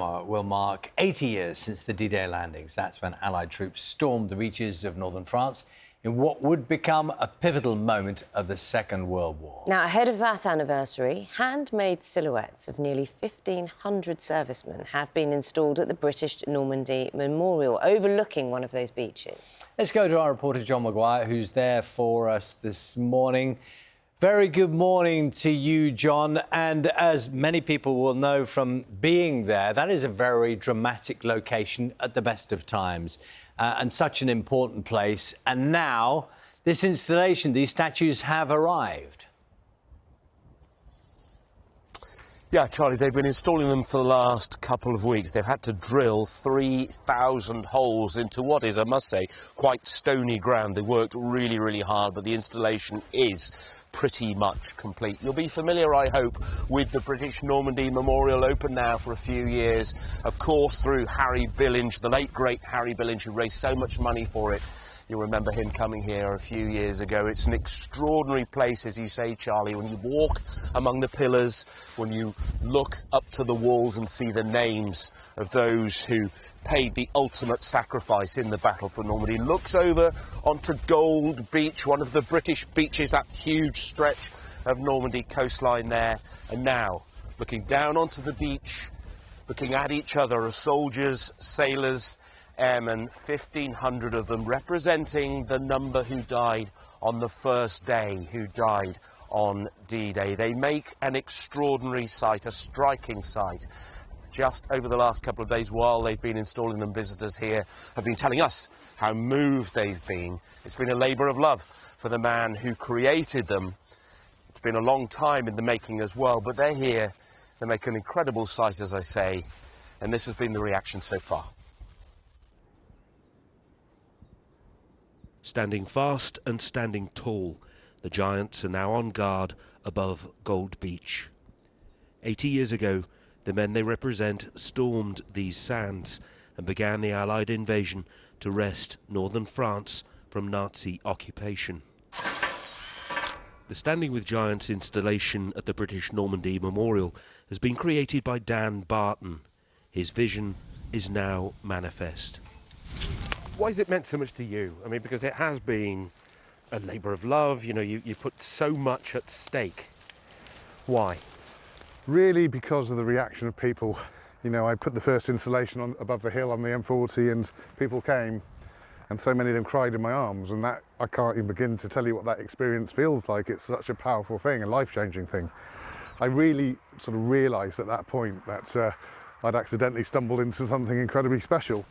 tomorrow will mark 80 years since the D-Day landings. That's when Allied troops stormed the beaches of northern France in what would become a pivotal moment of the Second World War. Now, ahead of that anniversary, handmade silhouettes of nearly 1,500 servicemen have been installed at the British Normandy Memorial, overlooking one of those beaches. Let's go to our reporter, John Maguire, who's there for us this morning. Very good morning to you, John. And as many people will know from being there, that is a very dramatic location at the best of times and such an important place. And now, this installation, these statues have arrived. Yeah, Charlie, they've been installing them for the last couple of weeks. They've had to drill 3,000 holes into what is, I must say, quite stony ground. They worked really, really hard, but the installation is pretty much complete. You'll be familiar, I hope, with the British Normandy Memorial, open now for a few years, of course, through Harry Billinge, the late, great Harry Billinge, who raised so much money for it. You'll remember him coming here a few years ago. It's an extraordinary place, as you say, Charlie, when you walk among the pillars, when you look up to the walls and see the names of those who paid the ultimate sacrifice in the battle for Normandy. Looks over onto Gold Beach, one of the British beaches, that huge stretch of Normandy coastline there. And now, looking down onto the beach, looking at each other are soldiers, sailors, airmen, 1,500 of them, representing the number who died on the first day, who died on D-Day. They make an extraordinary sight, a striking sight. Just over the last couple of days, while they've been installing them, visitors here have been telling us how moved they've been. It's been a labour of love for the man who created them. It's been a long time in the making as well, but they're here. They make an incredible sight, as I say, and this has been the reaction so far. Standing fast and standing tall, the giants are now on guard above Gold Beach. 80 years ago, the men they represent stormed these sands and began the Allied invasion to wrest northern France from Nazi occupation. The Standing with Giants installation at the British Normandy Memorial has been created by Dan Barton. His vision is now manifest. Why has it meant so much to you? I mean, because it has been a labour of love, you know, you put so much at stake. Why? Really because of the reaction of people. You know, I put the first installation on above the hill on the M40 and people came and so many of them cried in my arms, and that, I can't even begin to tell you what that experience feels like. It's such a powerful thing, a life-changing thing. I really sort of realised at that point that I'd accidentally stumbled into something incredibly special.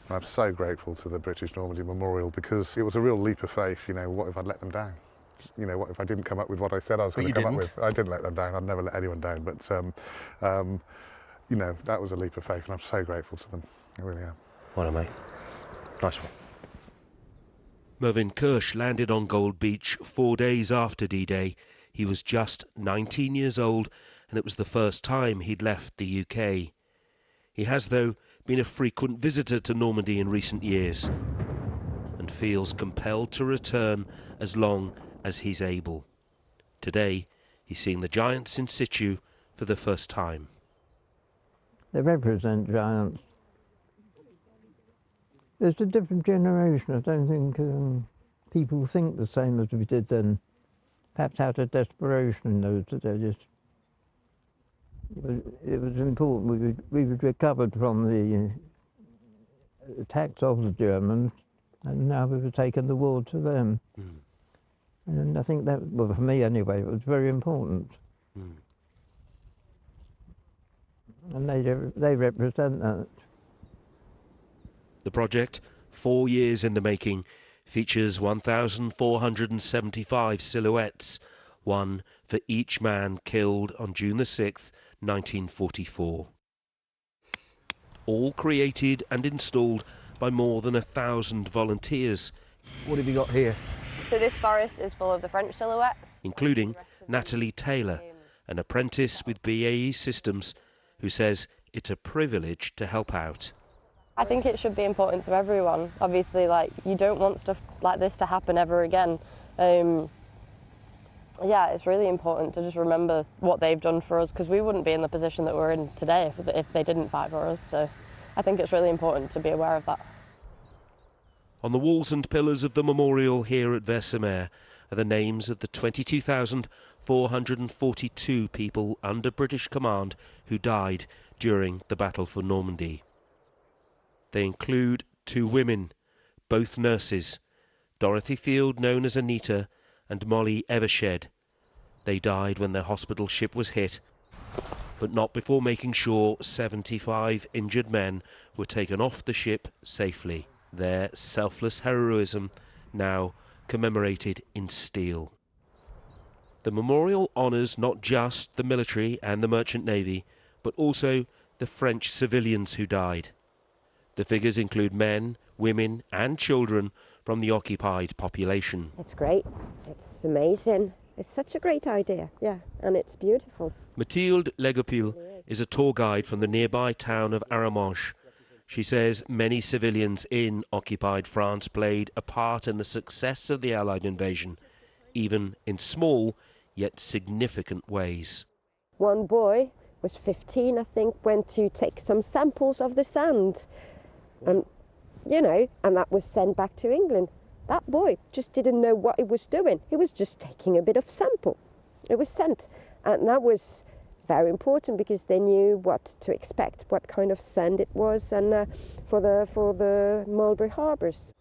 And I'm so grateful to the British Normandy Memorial because it was a real leap of faith. You know, what if I'd let them down? You know, what if I didn't come up with what I said I was going to come up with? I didn't let them down. I'd never let anyone down. But, you know, that was a leap of faith, and I'm so grateful to them. I really am. Well done, mate. Nice one. Mervyn Kirsch landed on Gold Beach 4 days after D-Day. He was just 19 years old, and it was the first time he'd left the UK. He has, though, been a frequent visitor to Normandy in recent years and feels compelled to return as long as he's able. Today, he's seeing the giants in situ for the first time. They represent giants. It's a different generation. I don't think people think the same as we did then. Perhaps out of desperation, those days. It was important. We recovered from the attacks of the Germans, and now we were taking the war to them. Mm. And I think that, well, for me anyway, it was very important. Mm. And they represent that. The project, 4 years in the making, features 1,475 silhouettes, one for each man killed on June the 6th, 1944. All created and installed by more than 1,000 volunteers. What have you got here? So this forest is full of the French silhouettes, including Natalie Taylor, an apprentice with BAE Systems, who says it's a privilege to help out. I think it should be important to everyone. Obviously, like, you don't want stuff like this to happen ever again. Yeah, it's really important to just remember what they've done for us, because we wouldn't be in the position that we're in today if they didn't fight for us. So I think it's really important to be aware of that. On the walls and pillars of the memorial here at Versailles are the names of the 22,442 people under British command who died during the Battle for Normandy. They include 2 women, both nurses, Dorothy Field, known as Anita, and Molly Evershed. They died when their hospital ship was hit, but not before making sure 75 injured men were taken off the ship safely. Their selfless heroism now commemorated in steel. The memorial honours not just the military and the merchant navy, but also the French civilians who died. The figures include men, women and children from the occupied population. It's great. It's amazing. It's such a great idea, yeah, and it's beautiful. Mathilde Legopil is a tour guide from the nearby town of Aramanche. She says many civilians in occupied France played a part in the success of the Allied invasion, even in small yet significant ways. One boy was 15, I think, went to take some samples of the sand. And, you know, and that was sent back to England. That boy just didn't know what he was doing. He was just taking a bit of sample. It was sent. And that was very important because they knew what to expect, what kind of sand it was, and for the Mulberry Harbours.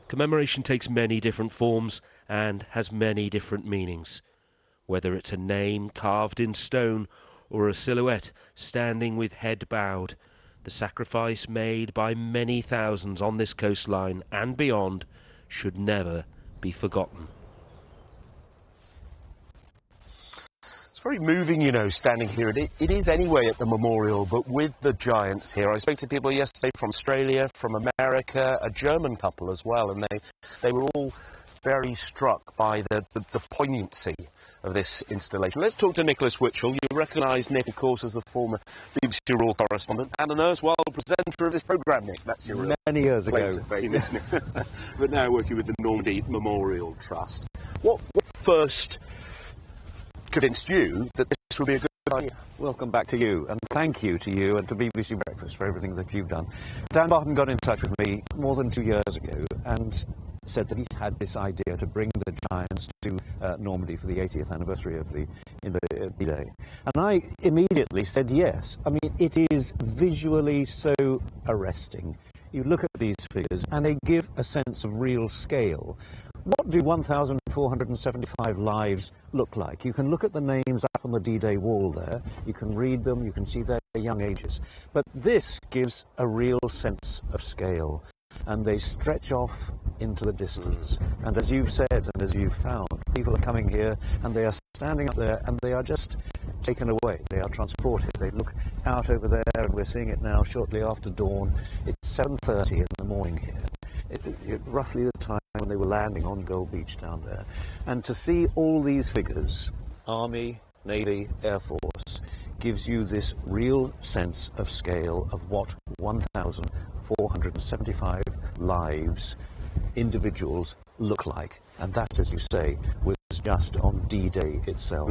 Commemoration takes many different forms and has many different meanings. Whether it's a name carved in stone or a silhouette standing with head bowed, the sacrifice made by many thousands on this coastline and beyond should never be forgotten. It's very moving, you know, standing here. It is anyway at the memorial, but with the giants here. I spoke to people yesterday from Australia, from America, a German couple as well, and they were all very struck by the poignancy of this installation. Let's talk to Nicholas Witchell. You recognise Nick, of course, as the former BBC Royal correspondent and an erstwhile presenter of this programme, Nick. That's your many years ago. Fame, isn't it? But now working with the Normandy Memorial Trust. What first convinced you that this would be a good idea? Welcome back to you, and thank you to you and to BBC Breakfast for everything that you've done. Dan Barton got in touch with me more than 2 years ago and said that he had this idea to bring the giants to Normandy for the 80th anniversary of the D-Day. And I immediately said yes. I mean, it is visually so arresting. You look at these figures and they give a sense of real scale. What do 1,475 lives look like? You can look at the names up on the D-Day wall there. You can read them. You can see their young ages. But this gives a real sense of scale. And they stretch off into the distance. And as you've said and as you've found, people are coming here and they are standing up there and they are just taken away. They are transported. They look out over there, and we're seeing it now shortly after dawn. It's 7:30 in the morning here. Roughly the time when they were landing on Gold Beach down there. And to see all these figures, Army, Navy, Air Force, gives you this real sense of scale of what 1,475 lives, individuals, look like. And that, as you say, was just on D-Day itself.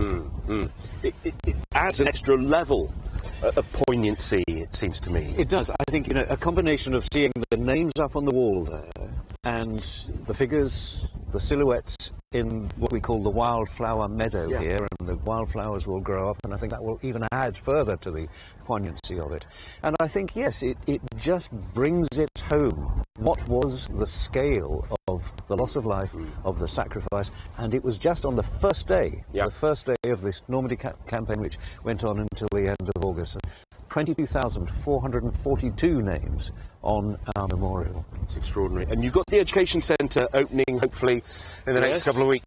It adds an extra level of poignancy, it seems to me. It does. I think, you know, a combination of seeing the names up on the wall there and the figures, the silhouettes in what we call the wildflower meadow here, and the wildflowers will grow up, and I think that will even add further to the poignancy of it. And I think, yes, it just brings it home. What was the scale of the loss of life, of the sacrifice? And it was just on the first day, the first day of this Normandy campaign, which went on until the end of August. 22,442 names on our memorial. It's extraordinary. And you've got the Education Centre opening, hopefully, in the next couple of weeks.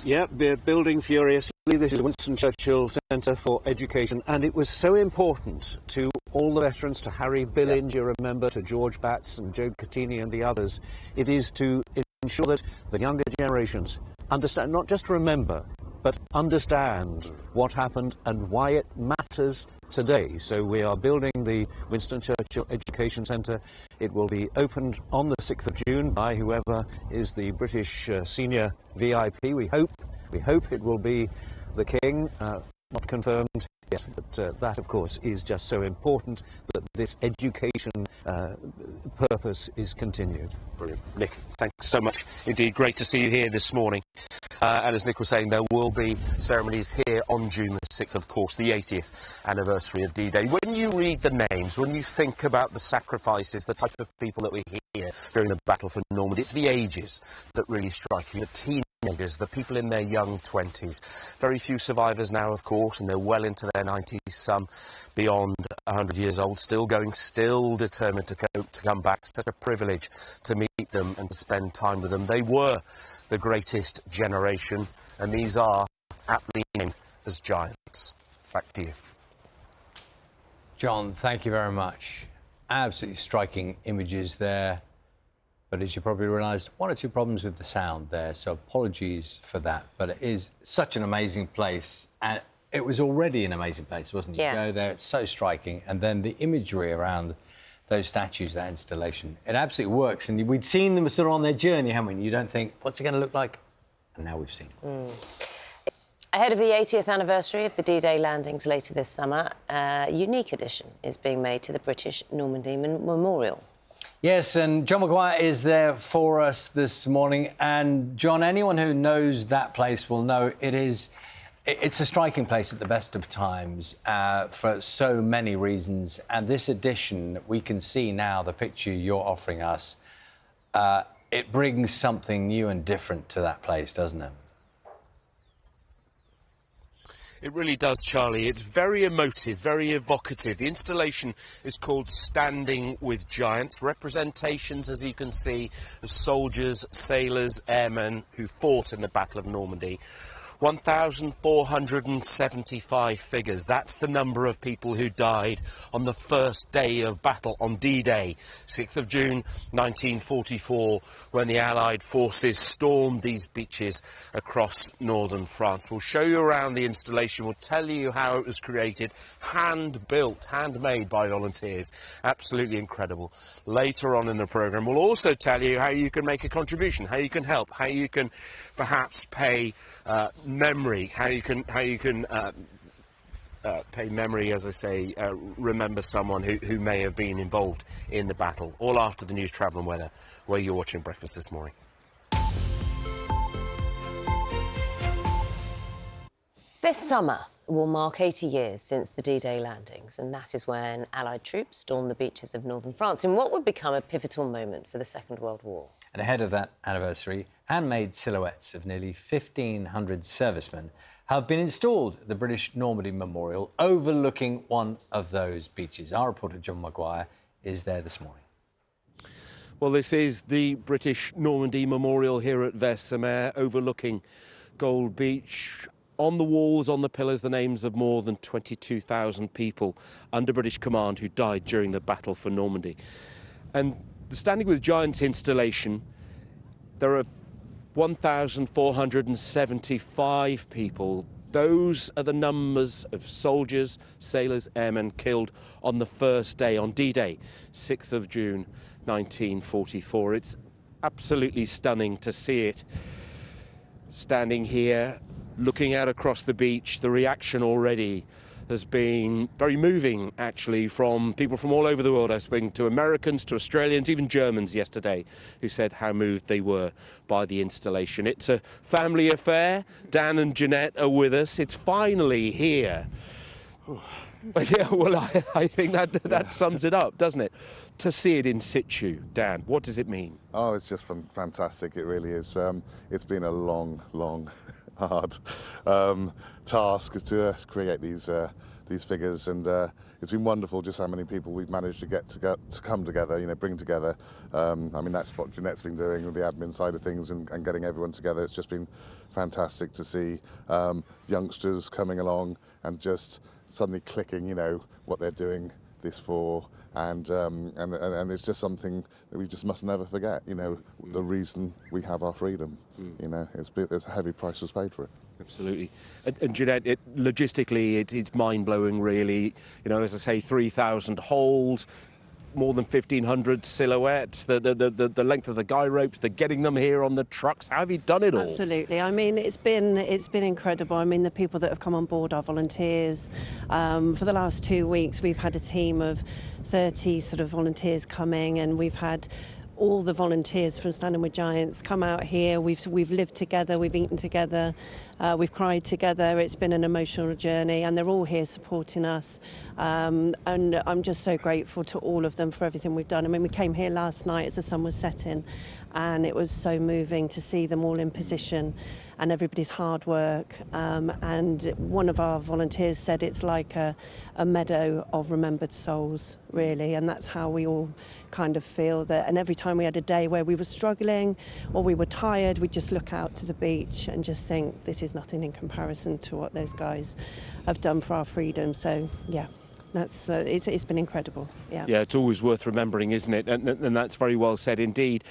Yeah, we're building furiously. This is Winston Churchill Centre for Education, and it was so important to all the veterans, to Harry Billings, you remember, to George Batts and Joe Catini and the others. It is to ensure that the younger generations understand, not just remember, but understand what happened and why it matters today. So we are building the Winston Churchill Education Centre. It will be opened on the 6th of June by whoever is the British senior VIP, we hope, We hope it will be the King, not confirmed yet, but that, of course, is just so important that this education purpose is continued. Brilliant. Nick, thanks so much indeed. Great to see you here this morning. And as Nick was saying, there will be ceremonies here on June the 6th, of course, the 80th anniversary of D-Day. When you read the names, when you think about the sacrifices, the type of people that we hear during the Battle for Normandy, it's the ages that really strike you. The teenagers, the people in their young 20s. Very few survivors now, of course, and they're well into their 90s, some beyond 100 years old, still going, still determined to come back. Such a privilege to meet them and to spend time with them. They were the greatest generation, and these are aptly named as giants. Back to you. John, thank you very much. Absolutely striking images there. But as you probably realised, one or two problems with the sound there, so apologies for that. But it is such an amazing place, and it was already an amazing place, wasn't it? Yeah. You go there, it's so striking, and then the imagery around those statues, that installation, it absolutely works. And we'd seen them sort of on their journey, haven't we? You don't think, what's it going to look like? And now we've seen it. Ahead of the 80th anniversary of the D-Day landings later this summer, a unique addition is being made to the British Normandy Memorial. Yes, and John Maguire is there for us this morning. And John, anyone who knows that place will know it's a striking place at the best of times for so many reasons. And this edition, we can see now the picture you're offering us. It brings something new and different to that place, doesn't it? It really does, Charlie. It's very emotive, very evocative. The installation is called Standing with Giants. Representations, as you can see, of soldiers, sailors, airmen who fought in the Battle of Normandy. 1,475 figures. That's the number of people who died on the first day of battle, on D-Day, 6th of June 1944, when the Allied forces stormed these beaches across northern France. We'll show you around the installation. We'll tell you how it was created, hand-built, handmade by volunteers. Absolutely incredible. Later on in the programme, we'll also tell you how you can make a contribution, how you can help, how you can perhaps pay memory, how you can pay memory, as I say, remember someone who may have been involved in the battle. All after the news, travel and weather, where you're watching Breakfast this morning. This summer will mark 80 years since the D-Day landings, and that is when Allied troops stormed the beaches of northern France in what would become a pivotal moment for the Second World War. And ahead of that anniversary, handmade silhouettes of nearly 1,500 servicemen have been installed at the British Normandy Memorial overlooking one of those beaches. Our reporter, John Maguire, is there this morning. Well, this is the British Normandy Memorial here at Versailles, overlooking Gold Beach. On the walls, on the pillars, the names of more than 22,000 people under British command who died during the Battle for Normandy. And the Standing with Giants installation, there are 1,475 people. Those are the numbers of soldiers, sailors, airmen killed on the first day, on D-Day, 6th of June 1944. It's absolutely stunning to see it. Standing here, looking out across the beach, the reaction already has been very moving, actually, from people from all over the world. I was speaking to Americans, to Australians, even Germans yesterday, who said how moved they were by the installation. It's a family affair. Dan and Jeanette are with us. It's finally here. Yeah, well, I think that sums it up, doesn't it? To see it in situ, Dan, what does it mean? Oh, it's just fantastic. It really is. It's been a long, hard task to create these figures, and it's been wonderful just how many people we've managed to get to come together, bring together. I mean, that's what Jeanette's been doing with the admin side of things and getting everyone together. It's just been fantastic to see youngsters coming along and just suddenly clicking, what they're doing this for. And it's just something that we just must never forget, the reason we have our freedom. It's a heavy price was paid for it. Absolutely. And Jeanette, logistically, it's mind-blowing, really. As I say, 3,000 holes, more than 1,500 silhouettes, the length of the guy ropes, the getting them here on the trucks. How have you done it all? Absolutely. I mean, it's been incredible. I mean, the people that have come on board, our volunteers. For the last 2 weeks, we've had a team of 30 sort of volunteers coming, and we've had all the volunteers from Standing with Giants come out here. We've lived together, we've eaten together, we've cried together. It's been an emotional journey, and they're all here supporting us. And I'm just so grateful to all of them for everything we've done. I mean, we came here last night as the sun was setting, and it was so moving to see them all in position and everybody's hard work. And one of our volunteers said it's like a meadow of remembered souls, really, and that's how we all kind of feel that. And every time we had a day where we were struggling or we were tired, we'd just look out to the beach and just think, this is nothing in comparison to what those guys have done for our freedom. So yeah, that's it's been incredible. Yeah, it's always worth remembering, isn't it? And that's very well said indeed.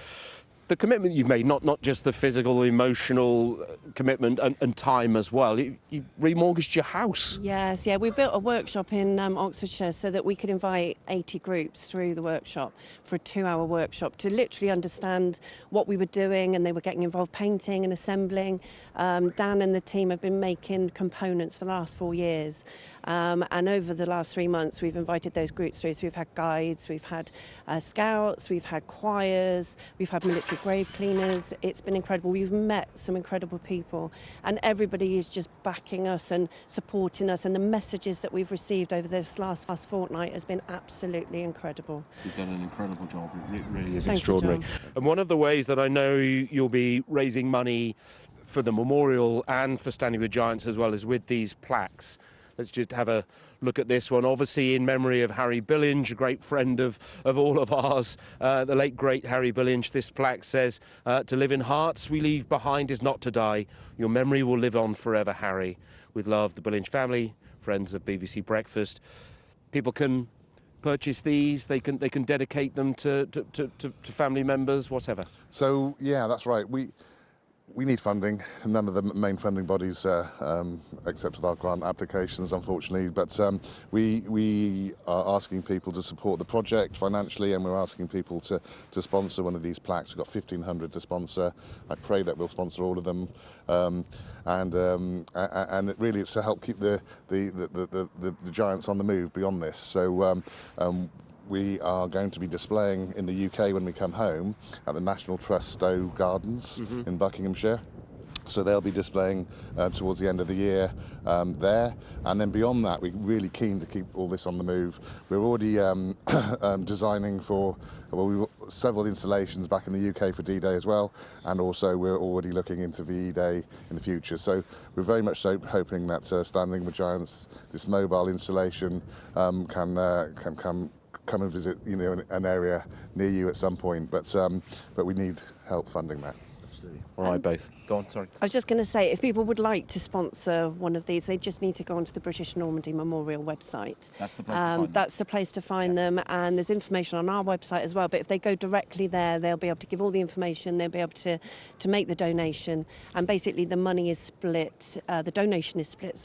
The commitment you've made, not just the physical, emotional commitment and time as well. You remortgaged your house. Yes, yeah. We built a workshop in Oxfordshire so that we could invite 80 groups through the workshop for a 2-hour workshop to literally understand what we were doing, and they were getting involved painting and assembling. Dan and the team have been making components for the last 4 years. And over the last 3 months, we've invited those groups through. So we've had guides, we've had scouts, we've had choirs, we've had military grave cleaners. It's been incredible. We've met some incredible people, and everybody is just backing us and supporting us. And the messages that we've received over this last fortnight has been absolutely incredible. You've done an incredible job. It really is Thank extraordinary. you, John. And one of the ways that I know you'll be raising money for the memorial and for Standing with Giants, as well as with these plaques. Let's just have a look at this one. Obviously in memory of Harry Billinge, a great friend of all of ours, the late great Harry Billinge. This plaque says, to live in hearts we leave behind is not to die. Your memory will live on forever, Harry. With love, the Billinge family, friends of BBC Breakfast. People can purchase these, they can dedicate them to family members, whatever. So, yeah, that's right. We need funding. None of the main funding bodies accepted our grant applications, unfortunately, but we are asking people to support the project financially, and we're asking people to sponsor one of these plaques. We've got 1,500 to sponsor. I pray that we'll sponsor all of them, and it really is to help keep the giants on the move beyond this. So we are going to be displaying in the UK when we come home at the National Trust Stowe Gardens in Buckinghamshire. So they'll be displaying towards the end of the year there. And then beyond that, we're really keen to keep all this on the move. We're already designing for several installations back in the UK for D-Day as well. And also we're already looking into VE Day in the future. So we're very much so hoping that Standing with Giants, this mobile installation, can come and visit, an area near you at some point, but we need help funding that. Absolutely. All right, both. Go on, sorry. I was just going to say, if people would like to sponsor one of these, they just need to go onto the British Normandy Memorial website. That's the place to find them. That's the place to find them, and there's information on our website as well. But if they go directly there, they'll be able to give all the information, they'll be able to make the donation, and basically the money is split, the donation is split,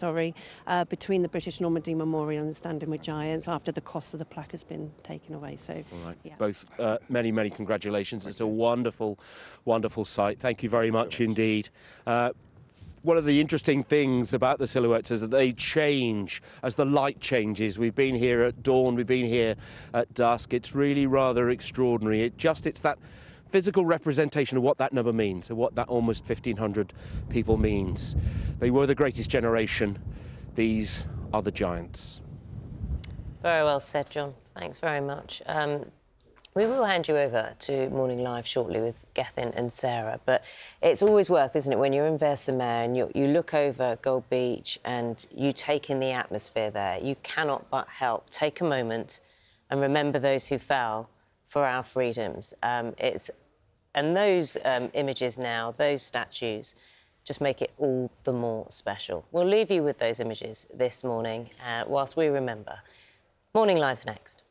between the British Normandy Memorial and Standing with Giants after the cost of the plaque has been taken away. So, all right. Yeah. Both, many, many congratulations. It's a wonderful, wonderful site. Thank you very much indeed. One of the interesting things about the silhouettes is that they change as the light changes. We've been here at dawn, we've been here at dusk. It's really rather extraordinary. It's that physical representation of what that number means, of what that almost 1,500 people means. They were the greatest generation. These are the giants. Very well said, John. Thanks very much. We will hand you over to Morning Live shortly with Gethin and Sarah, but it's always worth, isn't it, when you're in Versailles and you look over Gold Beach and you take in the atmosphere there, you cannot but help take a moment and remember those who fell for our freedoms. And those images now, those statues, just make it all the more special. We'll leave you with those images this morning whilst we remember. Morning Live's next.